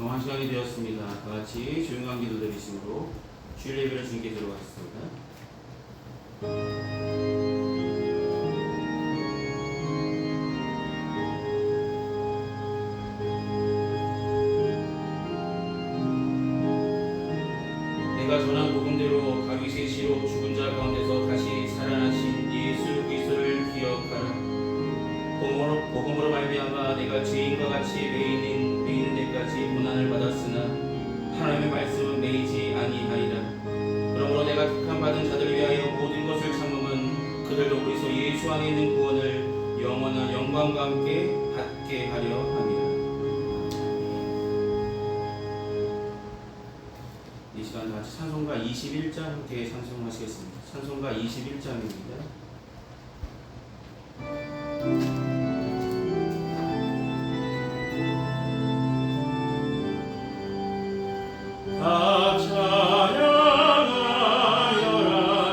정한 시간이 되었습니다. 다 같이 조용한 기도 드리심으로 주일 예배를 주님께 들어가겠습니다. 내가 전한 복음대로 다윗의 시로 죽은 자 가운데서 다시 살아나신 예수 그리스도를 기억하라. 복음으로 말미암아 내가 죄인과 같이 매이는 데까지 고난을 받았으나 하나님의 말씀은 매이지 아니하리라. 그러므로 내가 택함 받은 자들을 위하여 모든 것을 참음은 그들도 그리스도 예수 안에 있는 구원을 영원한 영광과 함께 받게 하려 함이라. 이 시간 같이 찬송가 21장 함께 찬송하시겠습니다. 찬송가 21장입니다. 다 찬양하여라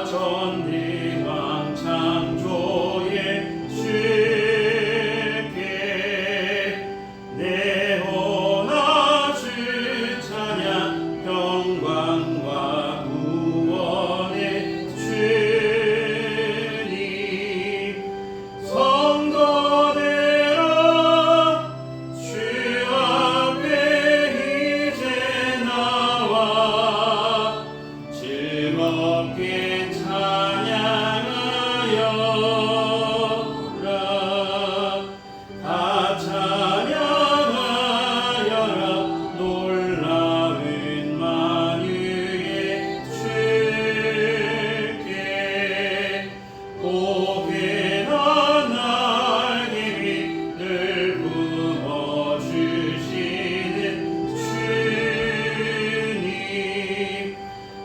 전능한 창조의 주께 내 원하주 찬양 영광과 구원의 주님 성도되라 주 앞에 이제 나와 즐겁게 찬양하여라. 다 찬양하여라 놀라운 만유의 주께 고개나 날개 위 늘 품어주시는 주님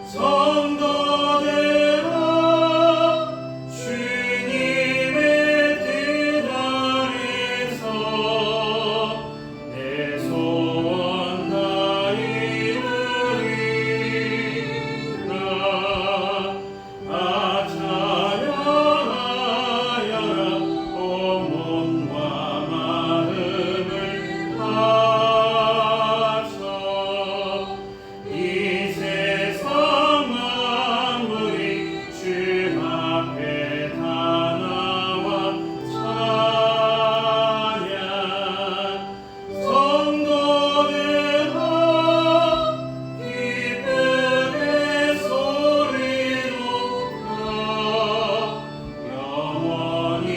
성도되라 주님의 뜻 아래서 내 소원 다 이루리라. 아 찬양하여라 온 몸과 마음을 바쳐 이 세상 만물이 주 앞에 다 나와 찬양 성도되라 기쁨의 소리 높여 영원히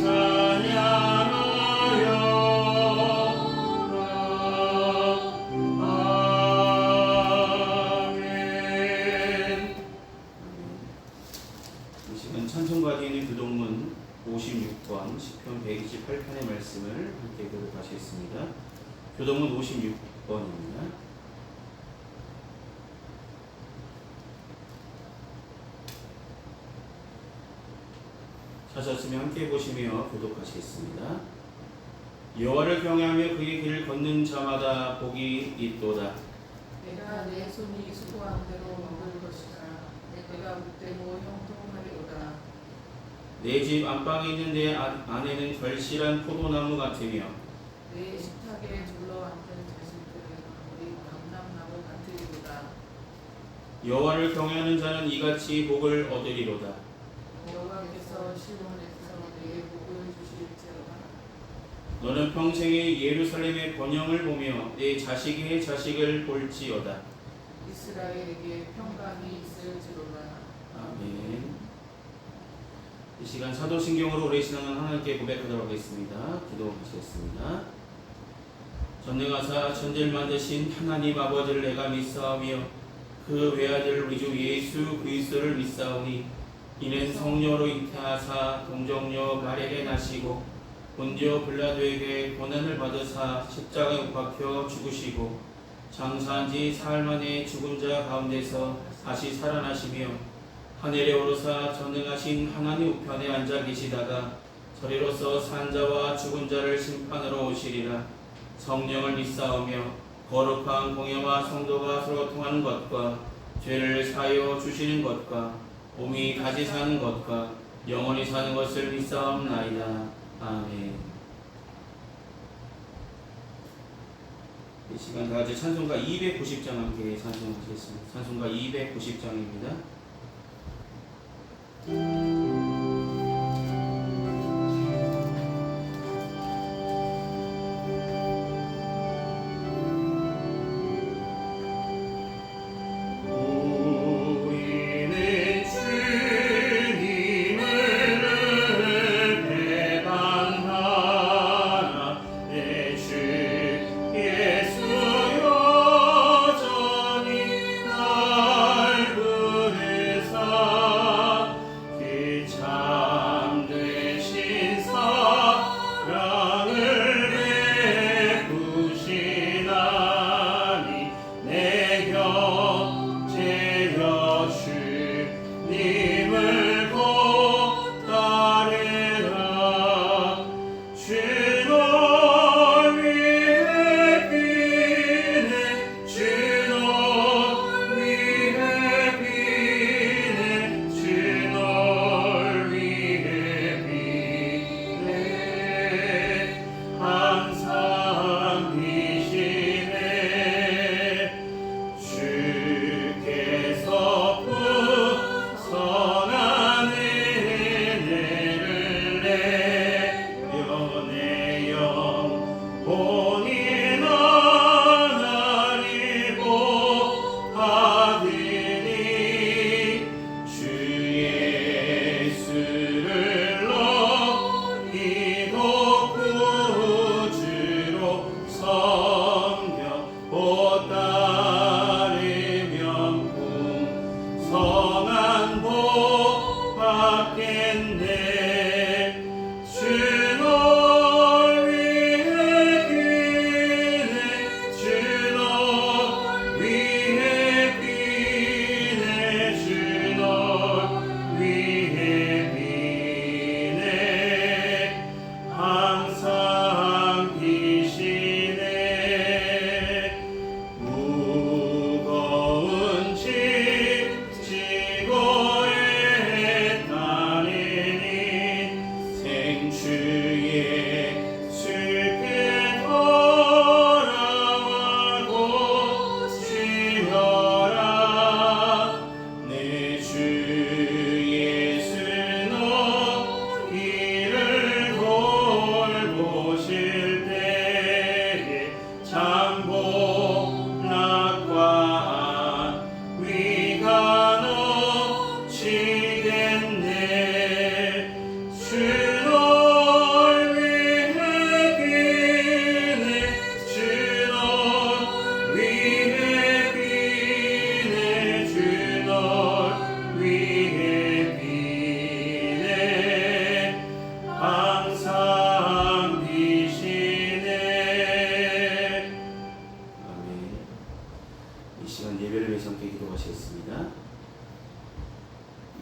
찬양하여라. 아멘. 이 시간 찬송가 뒤에 있는 교동문 56번 시편 128편의 말씀을 함께 교독하시겠습니다. 교동문 56번입니다. 찾았으면 함께 보시며 교독하시겠습니다. 여호와를 경외하며 그의 길을 걷는 자마다 복이 있도다. 내가 내 손이 수고한 대로 먹을 것이라. 내가 웃되고 형통하리로다. 내 집 안방에 있는 내 안에는 결실한 포도나무 같으며 내 식탁에 둘러앉은 자식들은 우리 감람나무 같으리로다. 여호와를 경외하는 자는 이같이 복을 얻으리로다. 여호와께서 시온에서 내게 복을 주실지어다. 너는 평생에 예루살렘의 번영을 보며 내 자식의 자식을 볼지어다. 이스라엘에게 평강이 있을지로다. 아멘. 이 시간 사도신경으로 오래 신앙한 하나님께 고백하도록 하겠습니다. 기도하시겠습니다. 전능하사 천지를 만드신 하나님 아버지를 내가 믿사오며 그 외아들 우리 주 예수 그리스도를 믿사오니 이는 성령으로 잉태하사 동정녀 마리아에게 나시고 본디오 빌라도에게 고난을 받으사 십자가에 못 박혀 죽으시고 장사한 지 사흘 만에 죽은 자 가운데서 다시 살아나시며 하늘에 오르사 전능하신 하나님 우편에 앉아 계시다가 저리로서 산 자와 죽은 자를 심판하러 오시리라. 성령을 믿사오며 거룩한 공예와 성도가 서로 통하는 것과 죄를 사하여 주시는 것과 몸이 다시 사는 것과 영원히 사는 것을 믿사옵나이다. 아멘. 이 시간 다 같이 찬송가 290장 함께 찬송하시겠습니다. 찬송가 290장입니다.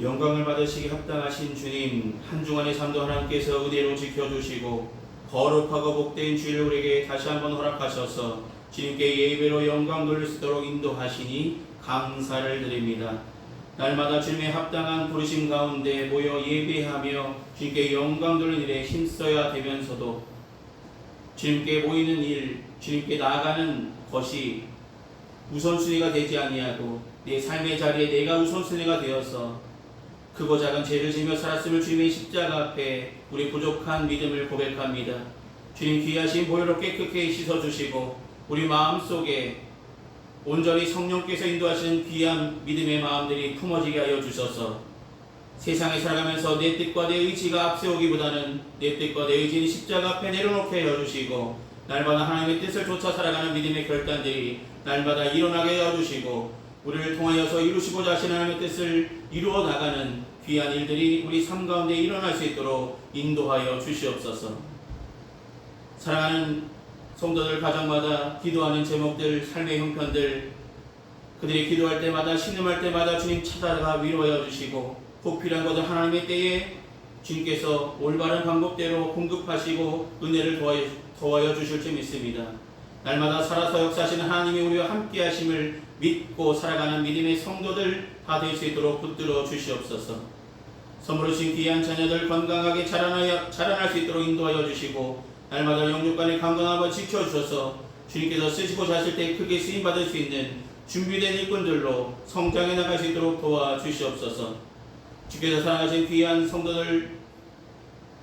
영광을 받으시기 합당하신 주님, 한 주간의 삶도 하나님께서 의대로 지켜주시고 거룩하고 복된 주일을 우리에게 다시 한번 허락하셔서 주님께 예배로 영광 돌릴 수 있도록 인도하시니 감사를 드립니다. 날마다 주님의 합당한 부르심 가운데 모여 예배하며 주님께 영광 돌리는 일에 힘써야 되면서도 주님께 모이는 일, 주님께 나아가는 것이 우선순위가 되지 아니하고 내 삶의 자리에 내가 우선순위가 되어서 크고 작은 죄를 지며 살았음을 주님의 십자가 앞에 우리 부족한 믿음을 고백합니다. 주님 귀하신 보혈로 깨끗게 씻어주시고 우리 마음속에 온전히 성령께서 인도하시는 귀한 믿음의 마음들이 품어지게 하여 주셔서 세상에 살아가면서 내 뜻과 내 의지가 앞세우기보다는 내 뜻과 내 의지는 십자가 앞에 내려놓게 하여 주시고 날마다 하나님의 뜻을 쫓아 살아가는 믿음의 결단들이 날마다 일어나게 하여 주시고 우리를 통하여서 이루시고자 하신 하나님의 뜻을 이루어 나가는 귀한 일들이 우리 삶 가운데 일어날 수 있도록 인도하여 주시옵소서. 사랑하는 성도들 가정마다 기도하는 제목들, 삶의 형편들, 그들이 기도할 때마다 신음할 때마다 주님 찾아가 위로하여 주시고 꼭 필요한 것을 하나님의 때에 주님께서 올바른 방법대로 공급하시고 은혜를 더하여 주실 줄 믿습니다. 날마다 살아서 역사하시는 하나님이 우리와 함께 하심을 믿고 살아가는 믿음의 성도들 다 될 수 있도록 붙들어 주시옵소서. 선물로 주신 귀한 자녀들 건강하게 자라날 수 있도록 인도하여 주시고 날마다 영육간의 건강함을 지켜주셔서 주님께서 쓰시고자 하실 때 크게 쓰임받을 수 있는 준비된 일꾼들로 성장해 나갈 수 있도록 도와주시옵소서. 주께서 사랑하신 귀한 성도들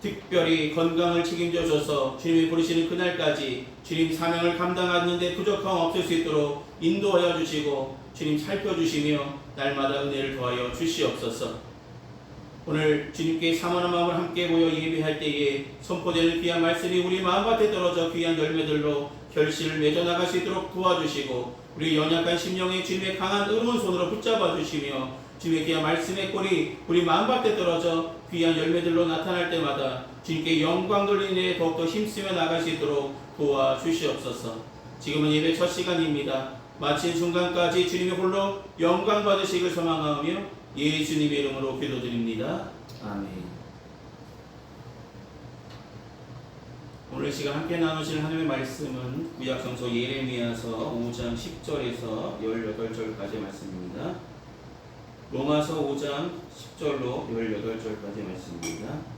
특별히 건강을 책임져 줘서 주님이 부르시는 그날까지 주님 사명을 감당하는 데 부족함 없을 수 있도록 인도하여 주시고 주님 살펴주시며 날마다 은혜를 더하여 주시옵소서. 오늘 주님께 사모하는 마음을 함께 모여 예배할 때에 선포되는 귀한 말씀이 우리 마음밭에 떨어져 귀한 열매들로 결실을 맺어 나갈 수 있도록 도와주시고 우리 연약한 심령에 주님의 강한 의로운 손으로 붙잡아 주시며 주님의 귀한 말씀의 꼴이 우리 마음밭에 떨어져 귀한 열매들로 나타날 때마다 주님께 영광 돌리는 데 더욱더 힘쓰며 나갈 수 있도록 도와주시옵소서. 지금은 예배 첫 시간입니다. 마친 순간까지 주님의 홀로 영광 받으시길 소망하며 예수님의 이름으로 기도드립니다. 아멘. 오늘 시간 함께 나누실 하나님의 말씀은 구약성서 예레미야서 5장 10절에서 18절까지 말씀입니다. 로마서 5장 10절로 18절까지 말씀입니다.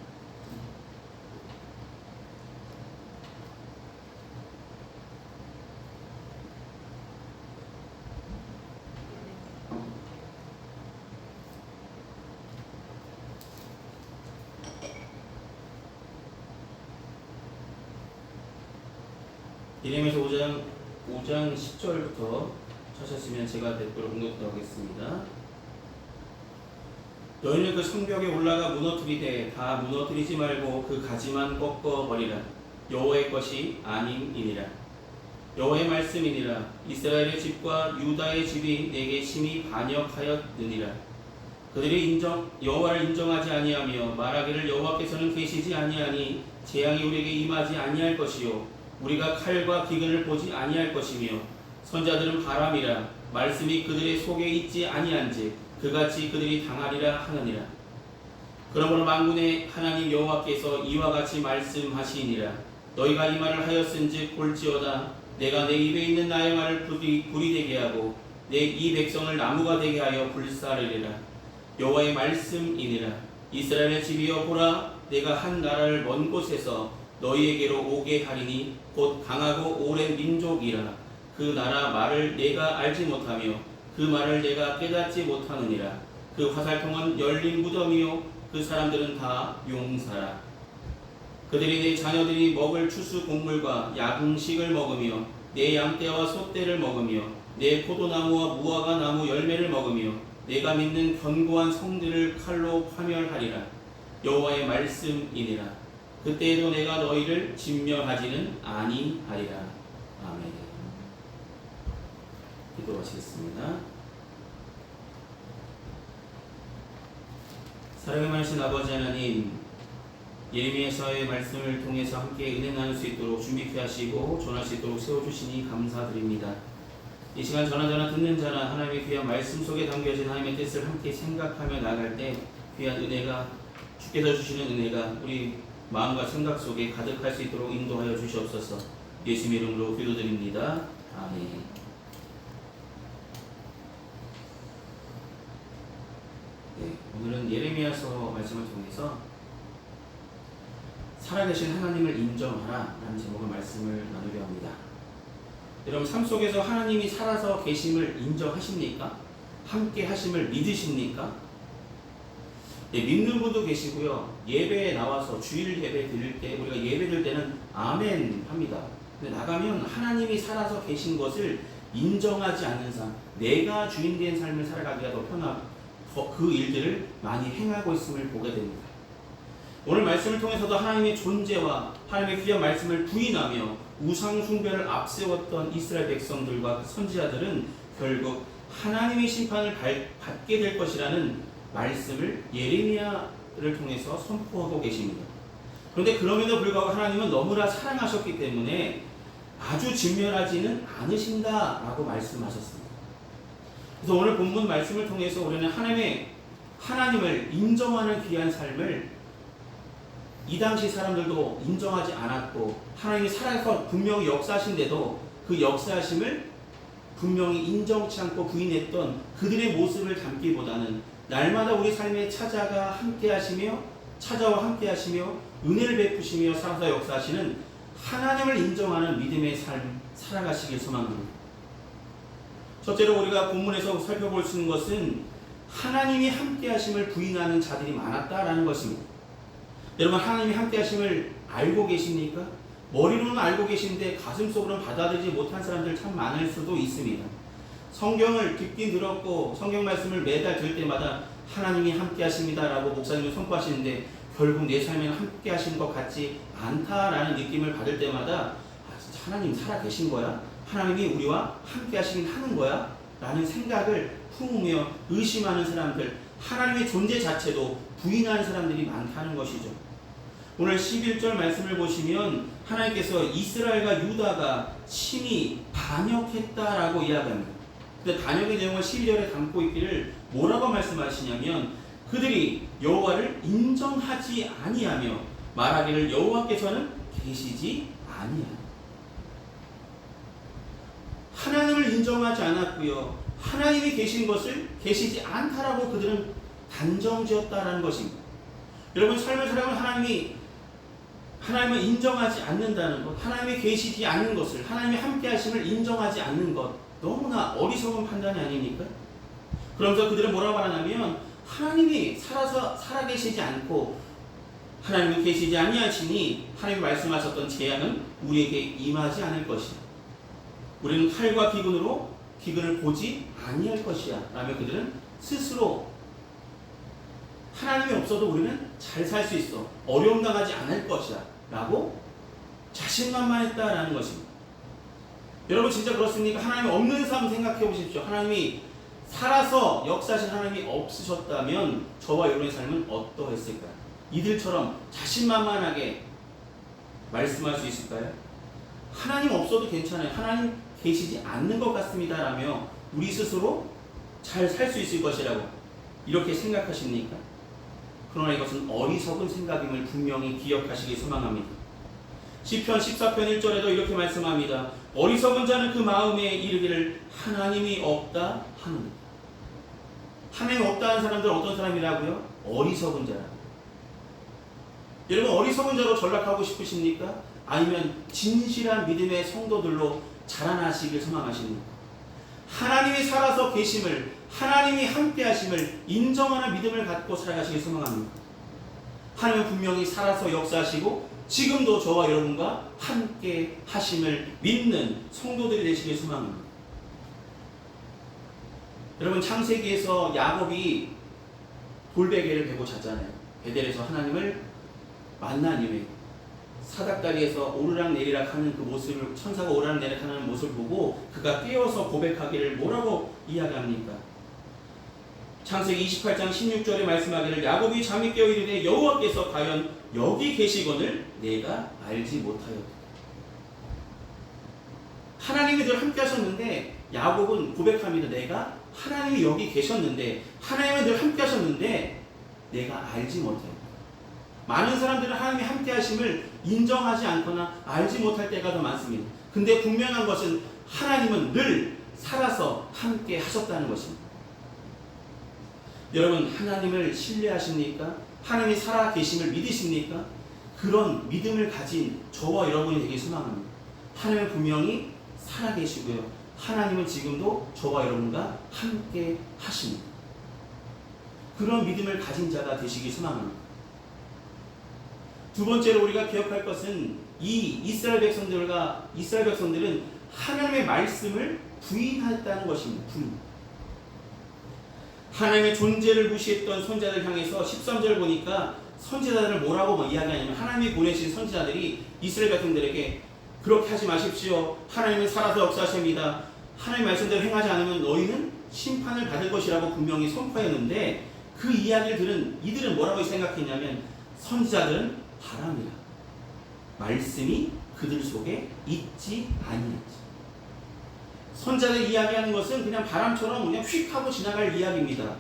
예레미야서 5장 10절부터 찾았으면 제가 댓글로 공독하겠습니다. 너희는 그 성벽에 올라가 무너뜨리되 다 무너뜨리지 말고 그 가지만 꺾어버리라. 여호와의 것이 아님이니라. 여호와의 말씀이니라. 이스라엘의 집과 유다의 집이 내게 심히 반역하였느니라. 그들이 여호와를 인정하지 아니하며 말하기를 여호와께서는 계시지 아니하니 재앙이 우리에게 임하지 아니할 것이요 우리가 칼과 기근을 보지 아니할 것이며 선자들은 바람이라 말씀이 그들의 속에 있지 아니한즉 그같이 그들이 당하리라 하느니라. 그러므로 만군의 하나님 여호와께서 이와 같이 말씀하시니라. 너희가 이 말을 하였은즉 볼지어다 내가 내 입에 있는 나의 말을 불이 되게 하고 내 이 백성을 나무가 되게 하여 불사르리라. 여호와의 말씀이니라. 이스라엘의 집이여 보라 내가 한 나라를 먼 곳에서 너희에게로 오게 하리니 곧 강하고 오랜 민족이라. 그 나라 말을 내가 알지 못하며 그 말을 내가 깨닫지 못하느니라. 그 화살통은 열린 무덤이요 그 사람들은 다 용사라. 그들이 내 자녀들이 먹을 추수 곡물과 야금식을 먹으며 내 양떼와 소떼를 먹으며 내 포도나무와 무화과 나무 열매를 먹으며 내가 믿는 견고한 성들을 칼로 파멸하리라. 여호와의 말씀이니라. 그때에도 내가 너희를 진멸하지는 아니하리라. 아멘. 기도하시겠습니다. 사랑의 많으신 아버지 하나님, 예레미야서의 말씀을 통해서 함께 은혜 나눌 수 있도록 준비케 하시고 전할 수 있도록 세워주시니 감사드립니다. 이 시간 전하자나 듣는 자나 하나님의 귀한 말씀 속에 담겨진 하나님의 뜻을 함께 생각하며 나갈 때 귀한 은혜가 주께서 주시는 은혜가 우리 마음과 생각 속에 가득할 수 있도록 인도하여 주시옵소서. 예수 이름으로 기도드립니다. 아멘. 네, 오늘은 예레미야서 말씀을 통해서 살아계신 하나님을 인정하라 라는 제목의 말씀을 나누려 합니다. 여러분 삶 속에서 하나님이 살아서 계심을 인정하십니까? 함께 하심을 믿으십니까? 네, 믿는 분도 계시고요. 예배에 나와서 주일 예배 드릴 때 우리가 예배 드릴 때는 아멘 합니다. 근데 나가면 하나님이 살아서 계신 것을 인정하지 않는 삶, 내가 주인된 삶을 살아가기가 더 편하고 그 일들을 많이 행하고 있음을 보게 됩니다. 오늘 말씀을 통해서도 하나님의 존재와 하나님의 귀한 말씀을 부인하며 우상 숭배를 앞세웠던 이스라엘 백성들과 그 선지자들은 결국 하나님의 심판을 받게 될 것이라는 말씀을 예레미야를 통해서 선포하고 계십니다. 그런데 그럼에도 불구하고 하나님은 너무나 사랑하셨기 때문에 아주 진멸하지는 않으신다라고 말씀하셨습니다. 그래서 오늘 본문 말씀을 통해서 우리는 하나님을 인정하는 귀한 삶을 이 당시 사람들도 인정하지 않았고 하나님이 살아서 분명히 역사하신데도 그 역사하심을 분명히 인정치 않고 부인했던 그들의 모습을 담기보다는 날마다 우리 삶에 찾아와 함께 하시며 은혜를 베푸시며 살아서 역사하시는 하나님을 인정하는 믿음의 삶 살아가시길 소망합니다. 첫째로 우리가 본문에서 살펴볼 수 있는 것은 하나님이 함께 하심을 부인하는 자들이 많았다라는 것입니다. 여러분, 하나님이 함께 하심을 알고 계십니까? 머리로는 알고 계신데 가슴속으로는 받아들이지 못한 사람들 참 많을 수도 있습니다. 성경을 듣긴 들었고 성경 말씀을 매달 들 때마다 하나님이 함께 하십니다라고 목사님이 선포하시는데 결국 내 삶에는 함께 하시는 것 같지 않다라는 느낌을 받을 때마다 진짜 하나님 살아 계신 거야? 하나님이 우리와 함께 하시긴 하는 거야? 라는 생각을 품으며 의심하는 사람들, 하나님의 존재 자체도 부인하는 사람들이 많다는 것이죠. 오늘 11절 말씀을 보시면 하나님께서 이스라엘과 유다가 친히 반역했다라고 이야기합니다. 근데 반역의 내용을 12절에 담고 있기를 뭐라고 말씀하시냐면 그들이 여호와를 인정하지 아니하며 말하기를 여호와께서는 계시지 아니하니. 하나님을 인정하지 않았고요. 하나님이 계신 것을 계시지 않다라고 그들은 단정지었다라는 것입니다. 여러분, 삶을 살아가면 하나님을 인정하지 않는다는 것, 하나님이 계시지 않는 것을, 하나님이 함께 하심을 인정하지 않는 것, 너무나 어리석은 판단이 아닙니까? 그러면서 그들은 뭐라고 말하냐면 하나님이 살아계시지 않고 하나님이 계시지 아니하시니 하나님이 말씀하셨던 재앙은 우리에게 임하지 않을 것이다. 우리는 칼과 기근을 보지 아니할 것이야 라며 그들은 스스로 하나님이 없어도 우리는 잘 살 수 있어, 어려움 당하지 않을 것이야 라고 자신만만했다라는 것입니다. 여러분, 진짜 그렇습니까? 하나님이 없는 삶 생각해 보십시오. 하나님이 살아서 역사하신 하나님이 없으셨다면 저와 여러분의 삶은 어떠했을까요? 이들처럼 자신만만하게 말씀할 수 있을까요? 하나님 없어도 괜찮아요, 하나님 계시지 않는 것 같습니다 라며 우리 스스로 잘 살 수 있을 것이라고 이렇게 생각하십니까? 그러나 이것은 어리석은 생각임을 분명히 기억하시기 소망합니다. 시편 14편 1절에도 이렇게 말씀합니다. 어리석은 자는 그 마음에 이르기를 하나님이 없다 하느니라. 하나님이 없다 하는 사람들은 어떤 사람이라고요? 어리석은 자라. 여러분, 어리석은 자로 전락하고 싶으십니까? 아니면 진실한 믿음의 성도들로 자라나시길 소망하십니까? 하나님이 살아서 계심을, 하나님이 함께 하심을 인정하는 믿음을 갖고 살아가시길 소망합니다. 하나님은 분명히 살아서 역사하시고 지금도 저와 여러분과 함께 하심을 믿는 성도들이 되시길 소망합니다. 여러분, 창세기에서 야곱이 돌베개를 베고 잤잖아요. 베델에서 하나님을 만난 이후에 사닥다리에서 오르락내리락 하는 그 모습을, 천사가 오르락내리락 하는 모습을 보고 그가 깨어서 고백하기를 뭐라고 이야기합니까? 창세기 28장 16절에 말씀하기를 야곱이 잠이 깨어 이르되 여호와께서 과연 여기 계시거늘 내가 알지 못하였다. 하나님이 늘 함께 하셨는데 야곱은 고백합니다. 내가 하나님이 여기 계셨는데, 하나님이 늘 함께 하셨는데 내가 알지 못하였다. 많은 사람들은 하나님이 함께 하심을 인정하지 않거나 알지 못할 때가 더 많습니다. 근데 분명한 것은 하나님은 늘 살아서 함께 하셨다는 것입니다. 여러분, 하나님을 신뢰하십니까? 하나님이 살아 계심을 믿으십니까? 그런 믿음을 가진 저와 여러분이 되길 소망합니다. 하나님은 분명히 살아 계시고요. 하나님은 지금도 저와 여러분과 함께 하십니다. 그런 믿음을 가진 자가 되시길 소망합니다. 두 번째로 우리가 기억할 것은 이 이스라엘 백성들은 하나님의 말씀을 부인했다는 것입니다. 하나님의 존재를 무시했던 선지자들 향해서 13절 보니까 선지자들을 뭐라고 이야기하냐면 하나님이 보내신 선지자들이 이스라엘 백성들에게 그렇게 하지 마십시오. 하나님은 살아서 역사하십니다. 하나님의 말씀대로 행하지 않으면 너희는 심판을 받을 것이라고 분명히 선포했는데 그 이야기를 들은 이들은 뭐라고 생각했냐면 선지자들은 바람이라. 말씀이 그들 속에 있지 아니했지. 선지자들이 이야기하는 것은 그냥 바람처럼 그냥 휙 하고 지나갈 이야기입니다.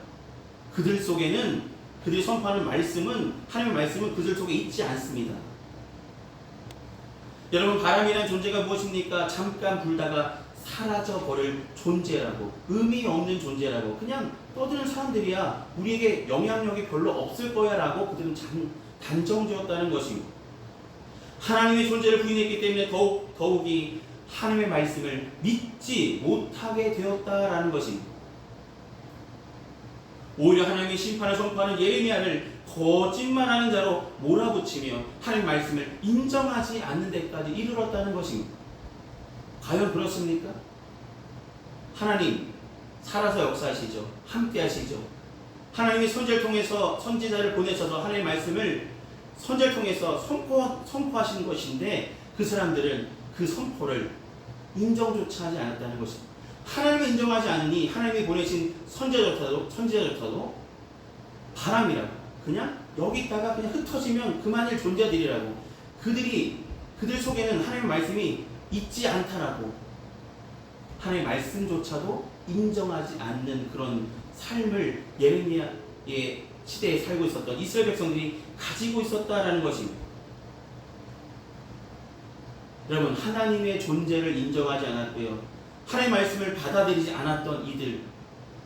그들 속에는, 그들이 선포하는 말씀은, 하나님의 말씀은 그들 속에 있지 않습니다. 여러분, 바람이라는 존재가 무엇입니까? 잠깐 불다가 사라져버릴 존재라고, 의미 없는 존재라고, 그냥 떠드는 사람들이야, 우리에게 영향력이 별로 없을 거야 라고 그들은 단정지었다는 것입니다. 하나님의 존재를 부인했기 때문에 더욱이 하나님의 말씀을 믿지 못하게 되었다라는 것입니다. 오히려 하나님의 심판을 선포하는 예레미야를 거짓말하는 자로 몰아붙이며 하나님의 말씀을 인정하지 않는 데까지 이르렀다는 것입니다. 과연 그렇습니까? 하나님 살아서 역사하시죠. 함께 하시죠. 하나님이 선지자를 통해서 선지자를 보내셔서 하나님의 말씀을 선지자를 통해서 선포하시는 것인데 그 사람들은 그 선포를 인정조차 하지 않았다는 것입니다. 하나님을 인정하지 않으니 하나님이 보내신 선지자조차도 바람이라고 그냥 여기다가 그냥 흩어지면 그만일 존재들이라고 그들 속에는 하나님의 말씀이 있지 않다라고 하나님의 말씀조차도 인정하지 않는 그런 삶을 예레미야의 시대에 살고 있었던 이스라엘 백성들이 가지고 있었다라는 것입니다. 여러분, 하나님의 존재를 인정하지 않았고요, 하나님의 말씀을 받아들이지 않았던 이들,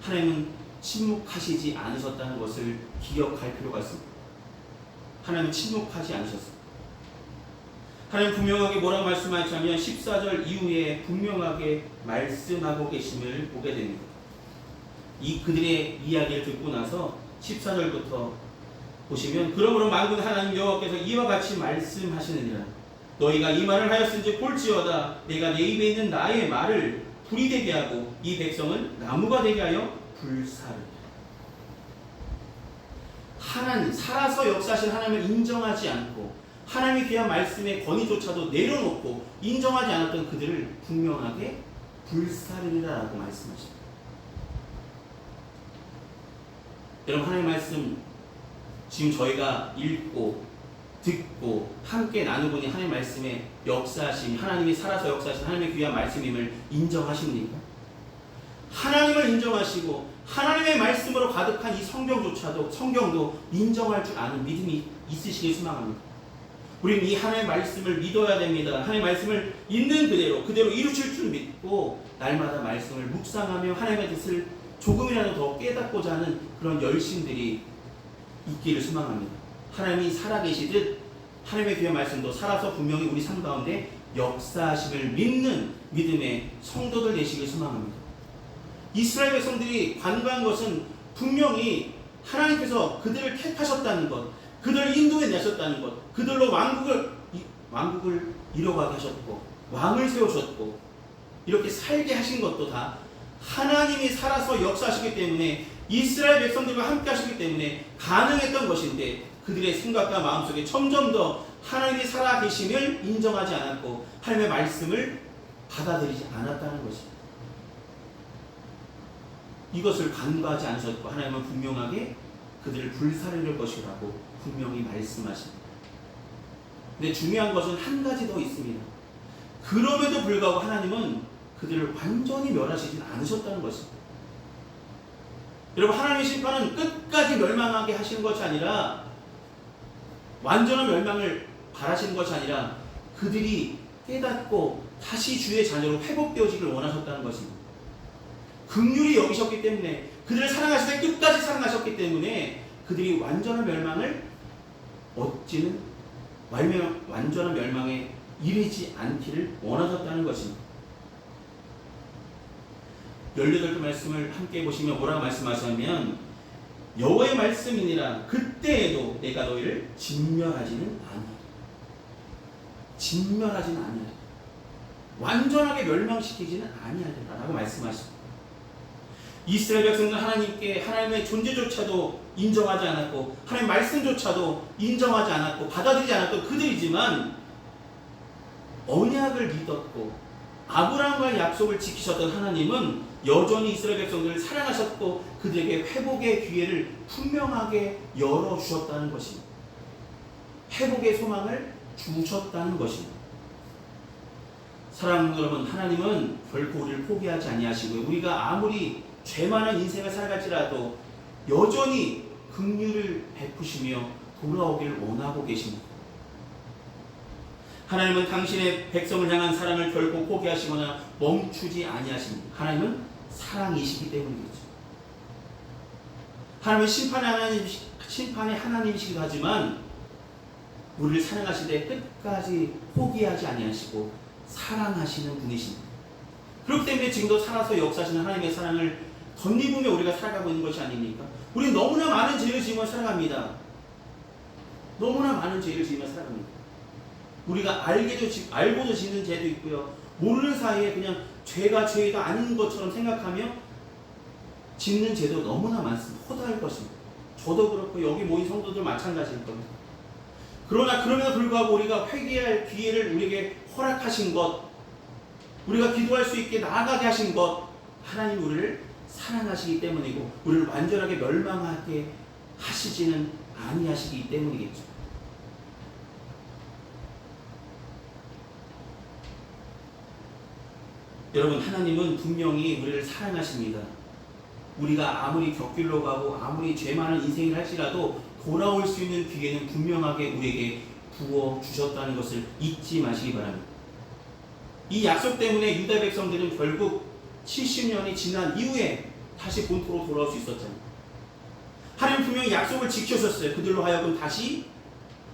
하나님은 침묵하시지 않으셨다는 것을 기억할 필요가 있습니다. 하나님은 침묵하지 않으셨습니다. 하나님 분명하게 뭐라고 말씀하셨냐면 14절 이후에 분명하게 말씀하고 계심을 보게 됩니다. 그들의 이야기를 듣고 나서 14절부터 보시면 그러므로 만군 하나님 여호와께서 이와 같이 말씀하시느니라. 너희가 이 말을 하였은지 볼지어다 내가 내 입에 있는 나의 말을 불이 되게 하고 이 백성은 나무가 되게 하여 불사르리라. 하나님, 살아서 역사하신 하나님을 인정하지 않고 하나님의 귀한 말씀의 권위조차도 내려놓고 인정하지 않았던 그들을 분명하게 불사르리라라고 말씀하십니다. 여러분, 하나님의 말씀 지금 저희가 읽고 듣고 함께 나누고니 하나님의 말씀의 역사하심, 하나님이 살아서 역사하신 하나님의 귀한 말씀임을 인정하십니까? 하나님을 인정하시고 하나님의 말씀으로 가득한 이 성경도 인정할 줄 아는 믿음이 있으시길 소망합니다. 우리는 이 하나님의 말씀을 믿어야 됩니다. 하나님의 말씀을 있는 그대로 이루실 줄 믿고 날마다 말씀을 묵상하며 하나님의 뜻을 조금이라도 더 깨닫고자 하는 그런 열심들이 있기를 소망합니다. 하나님이 살아계시듯 하나님의 귀한 말씀도 살아서 분명히 우리 삶 가운데 역사하심을 믿는 믿음의 성도들 되시길 소망합니다. 이스라엘 백성들이 관과한 것은 분명히 하나님께서 그들을 택하셨다는 것, 그들을 인도해 내셨다는 것, 그들로 왕국을 이뤄가게 하셨고 왕을 세우셨고 이렇게 살게 하신 것도 다 하나님이 살아서 역사하시기 때문에 이스라엘 백성들과 함께 하시기 때문에 가능했던 것인데 그들의 생각과 마음속에 점점 더 하나님이 살아계심을 인정하지 않았고 하나님의 말씀을 받아들이지 않았다는 것입니다. 이것을 간과하지 않으셨고 하나님은 분명하게 그들을 불사르릴 것이라고 분명히 말씀하십니다. 근데 중요한 것은 한 가지 더 있습니다. 그럼에도 불구하고 하나님은 그들을 완전히 멸하시진 않으셨다는 것입니다. 여러분, 하나님의 심판은 끝까지 멸망하게 하시는 것이 아니라 완전한 멸망을 바라시는 것이 아니라 그들이 깨닫고 다시 주의 자녀로 회복되어지길 원하셨다는 것입니다. 긍휼히 여기셨기 때문에 그들을 사랑하실 때 끝까지 사랑하셨기 때문에 그들이 완전한 멸망을 얻지는 완전한 멸망에 이르지 않기를 원하셨다는 것입니다. 18절 말씀을 함께 보시면 뭐라고 말씀하시냐면 여호와의 말씀이니라 그때에도 내가 너희를 진멸하지는 아니하리라. 완전하게 멸망시키지는 아니하리라 라고 말씀하십니다. 이스라엘 백성은 하나님께 하나님의 존재조차도 인정하지 않았고 하나님의 말씀조차도 인정하지 않았고 받아들이지 않았던 그들이지만 언약을 믿었고 아브라함과의 약속을 지키셨던 하나님은 여전히 이스라엘 백성들을 사랑하셨고 그들에게 회복의 기회를 분명하게 열어주셨다는 것입니다. 회복의 소망을 주셨다는 것입니다. 사랑하는 여러분, 하나님은 결코 우리를 포기하지 아니하시고요. 우리가 아무리 죄 많은 인생을 살갈지라도 여전히 긍휼을 베푸시며 돌아오길 원하고 계십니다. 하나님은 당신의 백성을 향한 사랑을 결코 포기하시거나 멈추지 아니하십니다. 하나님은 사랑이시기 때문이죠. 하나님은 심판의 하나님이시기도 하지만 우리를 사랑하시되 끝까지 포기하지 아니하시고 사랑하시는 분이십니다. 그렇기 때문에 지금도 살아서 역사하시는 하나님의 사랑을 덧입으며 우리가 살아가고 있는 것이 아닙니까? 우리는 너무나 많은 죄를 지으며 살아갑니다. 너무나 많은 죄를 지으며 살아갑니다. 우리가 알고도 짓는 죄도 있고요. 모르는 사이에 그냥 죄가 죄가 아닌 것처럼 생각하며 짓는 죄도 너무나 많습니다. 허다할 것입니다. 저도 그렇고 여기 모인 성도들 마찬가지일 겁니다. 그러나 그럼에도 불구하고 우리가 회개할 기회를 우리에게 허락하신 것, 우리가 기도할 수 있게 나아가게 하신 것, 하나님 우리를 사랑하시기 때문이고 우리를 완전하게 멸망하게 하시지는 아니하시기 때문이겠죠. 여러분, 하나님은 분명히 우리를 사랑하십니다. 우리가 아무리 곁길로 가고 아무리 죄 많은 인생을 할지라도 돌아올 수 있는 기회는 분명하게 우리에게 부어주셨다는 것을 잊지 마시기 바랍니다. 이 약속 때문에 유다 백성들은 결국 70년이 지난 이후에 다시 본토로 돌아올 수 있었잖아요. 하나님 분명히 약속을 지켜주셨어요. 그들로 하여금 다시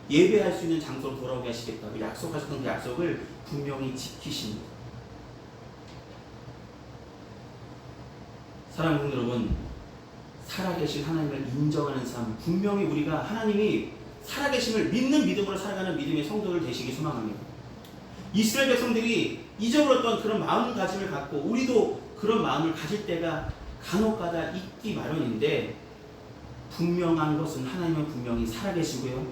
예배할 수 있는 장소로 돌아오게 하시겠다고 약속하셨던 그 약속을 분명히 지키십니다. 사랑하는 여러분, 살아계신 하나님을 인정하는 삶, 분명히 우리가 하나님이 살아계심을 믿는 믿음으로 살아가는 믿음의 성도들 되시기 소망합니다. 이스라엘 백성들이 잊어버렸던 그런 마음가짐을 갖고 우리도 그런 마음을 가질 때가 간혹가다 있기 마련인데, 분명한 것은 하나님은 분명히 살아계시고요,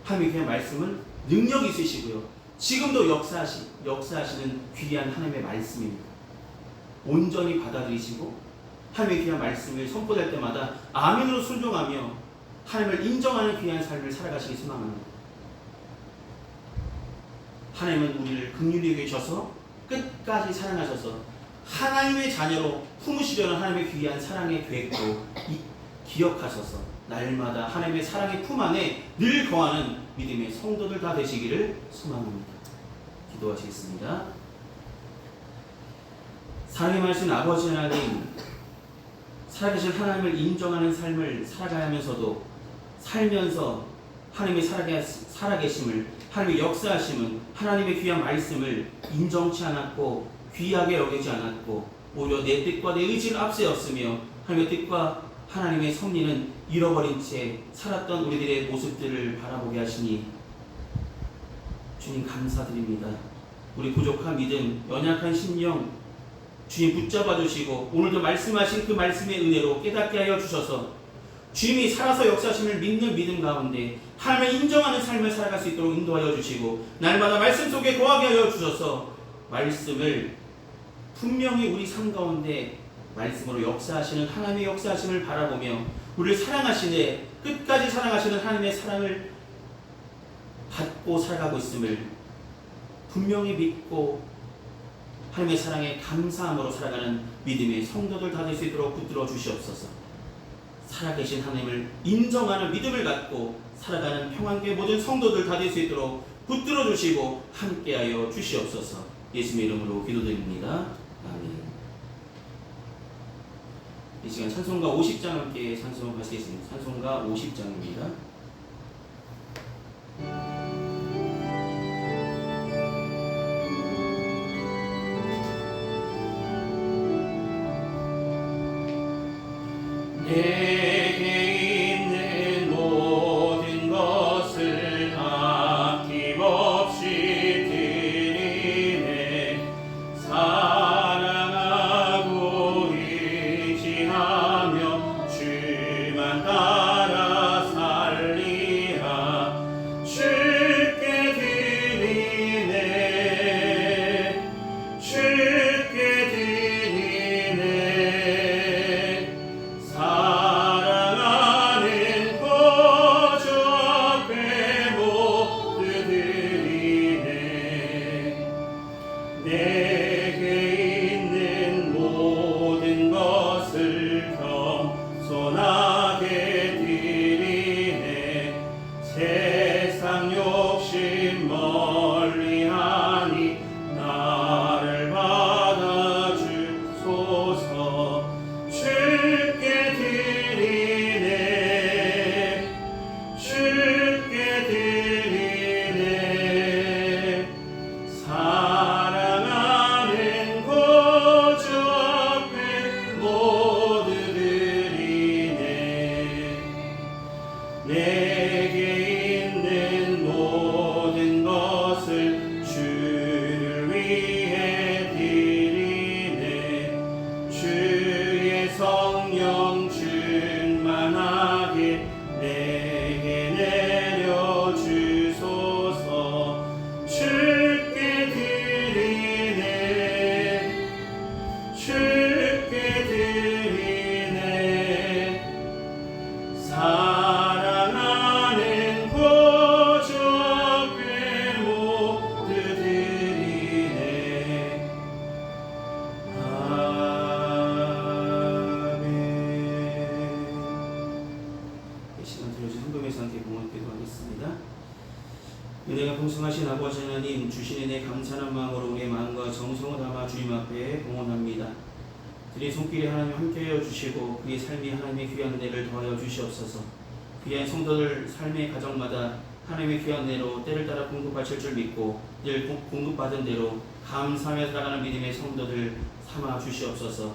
하나님의 귀한 말씀은 능력이 있으시고요, 지금도 역사하시는 귀한 하나님의 말씀입니다. 온전히 받아들이시고 하나님의 귀한 말씀을 선포될 때마다 아멘으로 순종하며 하나님을 인정하는 귀한 삶을 살아가시기 소망합니다. 하나님은 우리를 긍휼히 여기셔서 끝까지 사랑하셔서 하나님의 자녀로 품으시려는 하나님의 귀한 사랑의 계획도 기억하셔서 날마다 하나님의 사랑의 품 안에 늘 거하는 믿음의 성도들 다 되시기를 소망합니다. 기도하시겠습니다. 사랑의 말씀 아버지 하나님, 살아계신 하나님을 인정하는 삶을 살아가야 하면서도 살면서 하나님의 살아계심을, 하나님의 역사하심은 하나님의 귀한 말씀을 인정치 않았고 귀하게 여기지 않았고 오히려 내 뜻과 내 의지를 앞세웠으며 하나님의 뜻과 하나님의 섭리는 잃어버린 채 살았던 우리들의 모습들을 바라보게 하시니 주님 감사드립니다. 우리 부족한 믿음, 연약한 심령 주님 붙잡아 주시고 오늘도 말씀하신 그 말씀의 은혜로 깨닫게 하여 주셔서 주님이 살아서 역사심을 믿는 믿음 가운데 하나님을 인정하는 삶을 살아갈 수 있도록 인도하여 주시고 날마다 말씀 속에 거하게 하여 주셔서 말씀을 분명히 우리 삶 가운데 말씀으로 역사하시는 하나님의 역사하심을 바라보며 우리를 사랑하시네 끝까지 사랑하시는 하나님의 사랑을 받고 살아가고 있음을 분명히 믿고 하나님의 사랑에 감사함으로 살아가는 믿음의 성도들 다 될 수 있도록 붙들어 주시옵소서. 살아계신 하나님을 인정하는 믿음을 갖고 살아가는 평안교회 모든 성도들 다 될 수 있도록 붙들어 주시고 함께하여 주시옵소서. 예수님의 이름으로 기도드립니다. 아멘. 이 시간 찬송가 50장 함께 찬송하시겠습니다. 찬송가 50장입니다. 내게 있는 모든 것을 아낌없이 드리네. 사랑하고 의지하며 주만 따라 살리라. 주 전능하 풍성하신 아버지 하나님, 주신 은혜 감사하는 마음으로 우리의 마음과 정성을 담아 주님 앞에 봉헌합니다. 그의 손길에 하나님 함께하여 주시고 그의 삶이 하나님의 귀한 은혜를 더하여 주시옵소서. 귀한 성도들 삶의 가정마다 하나님의 귀한 은혜로 때를 따라 공급하실 줄 믿고 늘 공급받은 대로 감사하며 살아가는 믿음의 성도들 삼아 주시옵소서.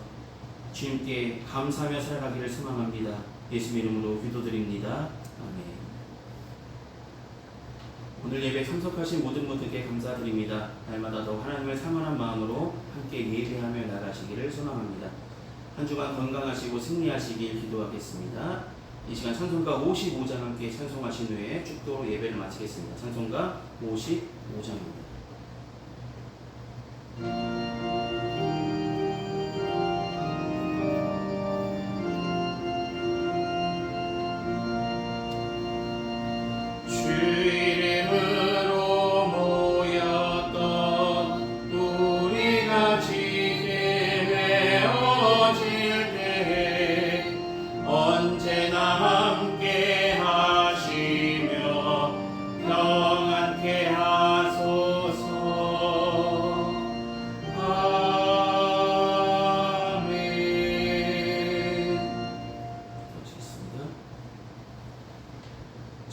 주님께 감사하며 살아가기를 소망합니다. 예수 이름으로 기도드립니다. 아멘. 오늘 예배 참석하신 모든 분들께 감사드립니다. 날마다 더 하나님을 사모하는 마음으로 함께 예배하며 나가시기를 소망합니다. 한 주간 건강하시고 승리하시길 기도하겠습니다. 이 시간 찬송가 55장 함께 찬송하신 후에 축도로 예배를 마치겠습니다. 찬송가 55장입니다.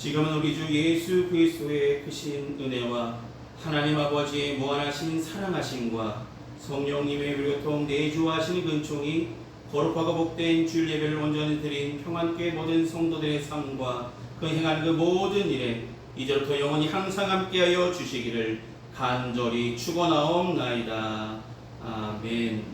지금은 우리 주 예수 그리스도의 크신 은혜와 하나님 아버지의 무한하신 사랑하심과 성령님의 위로통 내주하신 근총이 거룩하고 복된 주일 예배를 온전히 드린 평안교회 모든 성도들의 삶과 그 행하는 그 모든 일에 이제부터 영원히 항상 함께하여 주시기를 간절히 축원하옵나이다. 아멘.